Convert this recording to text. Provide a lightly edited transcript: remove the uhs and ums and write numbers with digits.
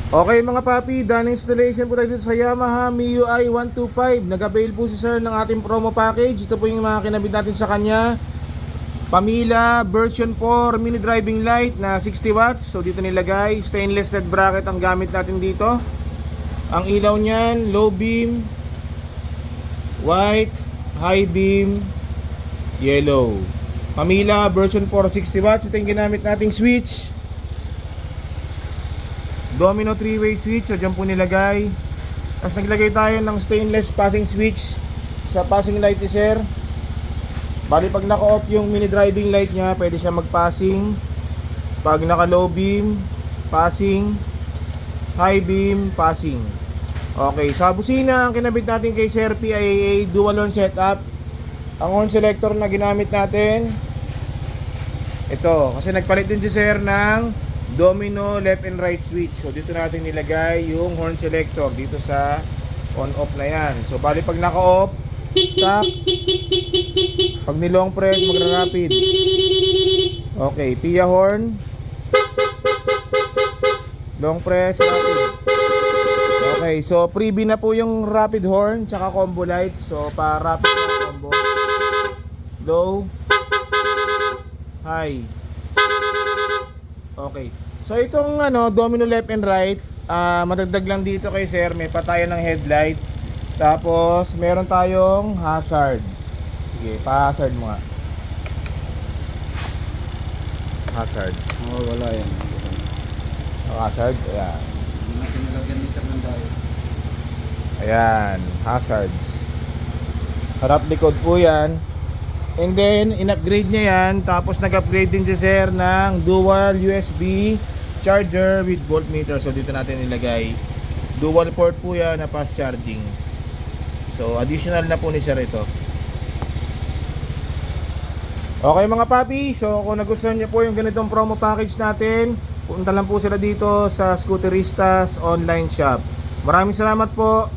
Okay mga papi, done installation po tayo dito sa Yamaha MIUI 125. Nag-avail po si sir ng ating promo package. Ito po yung mga kinabit natin sa kanya. Pamila version 4 mini driving light na 60 watts. So dito nilagay, stainless LED bracket ang gamit natin dito. Ang ilaw niyan, low beam, white, high beam, yellow. Pamila version 4 60 watts. Ito yung ginamit nating switch. Domino 3-way switch, so dyan po nilagay. Tapos naglagay tayo ng stainless passing switch sa passing light ni sir. Bali pag naka-off yung mini driving light nya, pwede siya mag-passing. Pag naka-low beam, passing. High beam, passing. Okay, sa busina, ang kinabit natin kay Sir P ay dual horn setup. Ang horn selector na ginamit natin, ito, kasi nagpalit din si sir ng domino left and right switch. So dito natin nilagay yung horn selector dito sa on off na yan. So bali pag naka off, stop. Pag nilong press, magra-rapid. Okay, PIA horn, long press, rapid. Okay, so freebie na po yung rapid horn tsaka combo lights. So pa rapid na combo, low, high. Okay. So itong domino left and right, madagdag lang dito kay sir, may patayan ng headlight. Tapos meron tayong hazard. Sige, pa-hazard mo nga. Hazard. Oo, wala yan. Hazard, ayan. Hindi na pinalagyan ni sir ng diet. Ayan, hazards. Harap likod po yan. And then, in-upgrade niya yan. Tapos nag-upgrade din si sir ng dual USB charger with voltmeter. So dito natin ilagay. Dual port po yan na fast charging. So additional na po ni sir ito. Okay mga papi, so kung nagustuhan niyo po yung ganitong promo package natin, punta lang po sila dito sa Scooteristas online shop. Maraming salamat po.